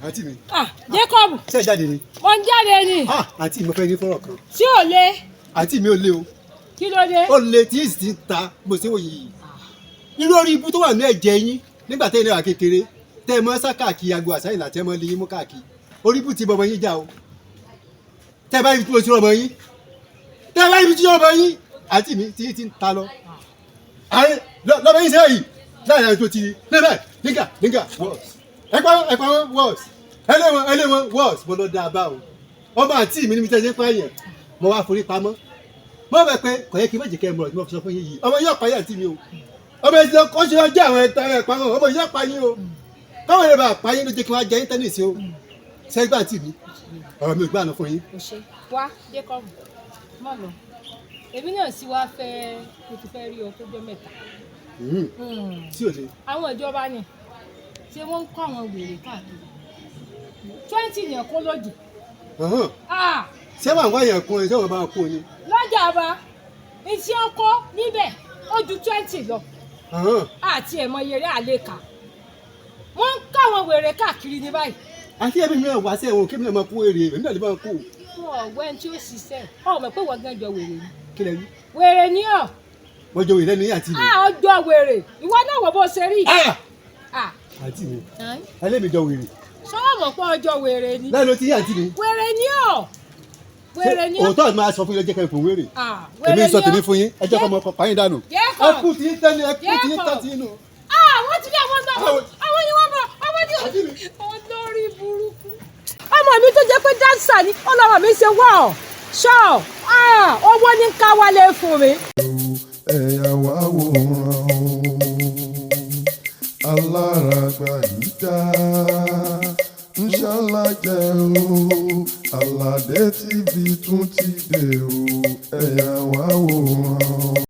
àǹtí mi. Jacob. Ṣé ẹ jáde ni? Mo ń jáde ni. Àǹtí mo fẹ́ ní fọ́rọ̀ kan. Tí ò le. Àǹtí mi ò le o. Kí ló dé? Ó le tí èsì ti ń ta bó ṣe wò yìí. Irú orí ibú tó wà ní ẹ̀jẹ̀ yín nígbà tẹ́ ẹ náà kékeré tẹ́ ẹ mọ́ sá káàkiri agbo àṣàyìn láti ẹ mọ́ lé yín mú káàkiri. Orí ibú ti bọ̀bọ̀ yín já o. Tẹ́ ẹ bá ibi tí mo ti rọ̀bọ̀ yín. Tẹ́ ẹ bá ibi tí rọ̀bọ̀ yín. Àǹtí mi ti ń ta lọ. Lọ́bẹ̀ yín sẹ́yìn láàrin àwọn tó ti lébẹ̀ nígà wọ́ọ̀sì. Ẹ pa wọn wọ́ọ̀sì. Ẹlẹ́wọ̀n wọ́ọ̀sì mo lọ dá a bá o. Ọmọ àǹtí mi ní mi tẹ́ ṣe pààyàn mo wá forí pamọ́. Mo bẹ̀ pé kò yẹ kí n má jẹ́ kẹ́ ẹ mọ̀ tí mo fi sọ fún yín yìí. Ọmọ yóò pa yín àǹtí mi o. Ọmọ ẹ̀sìn lọ kọ́ ṣe ọjọ́ àwọn ẹ̀ta ẹ̀ pa wọn. Ọmọ yóò pa yín o. Káwọn ẹ̀rọ bá pa yín ló jẹ́ kí wọ́n á jẹ íńtánẹ̀tì o. Sẹ́gbà àǹtí mi ọ̀rọ̀ mi ò gbà náà fún yín. Wá Jacob má lọ èmi náà sì wá fẹ́ mo ti fẹ́ rí ọ tó jọ mẹ́ta. Sí ò le. Àwọn ìjọba ni ṣé wọ́n ń kọ́ àwọn wèrè káàkiri 20 yẹn kó lójú. Ṣé wàá wáyà kún ẹ ṣé wọ́n bá kún ni? Lọ́jà bá iṣẹ́ ọkọ níbẹ̀ ó ju 20 lọ. Àti ẹ̀mọ yẹrẹ àlékà wọ́n ń kọ́ àwọn wèrè káàkiri ní báyìí. Àti ẹbí mi náà wá sí ẹ̀wọ̀n kí mi náà máa kún èrè èmi náà lè máa kún. Ọ̀wẹ́ tí ó ṣiṣẹ́ ọmọ pé wọ́n gán jọ wèrè ni. Kí lẹ rí? Wèrè ni ọ́. Wọ́n jọ wèrè ní àǹtí mi. Ọjọ́ wèrè ìwọ náà wọ bó ṣe rí. Àǹtí mi ẹlẹ́mi jọ wèrè. Sọ́wọ́ mọ̀ pé ọjọ́ wèrè ni. Lẹ́nu tí àǹtí mi. Wèrè ni ọ́. Wèrè ni ọ́. Òótọ́ máa sọ fún yín lọ́jọ́ kan ìfún wèrè. Èmi sọ tèmi fún yín ẹjọ́ kan mọ ọkọ̀ pààyàn dànù. Ẹkú tí ń tẹ́ni ẹkú tí ń tẹ́ ti inú. Wọ́n ti ní àwọn náà àwọn ni wọ́n bọ̀ àwọn ni olórí burúkú. Ọmọ mi tó jẹ́ pé dáńsà ni ọlọ́wọ́ mi ṣe wọ̀ ṣọ́ owó ní ká wálé fún mi. Ẹ̀yà wá wòran alárágbá yìí dá ń ṣàlàjẹ́ o ALADE TV tún ti dé o ẹ̀yà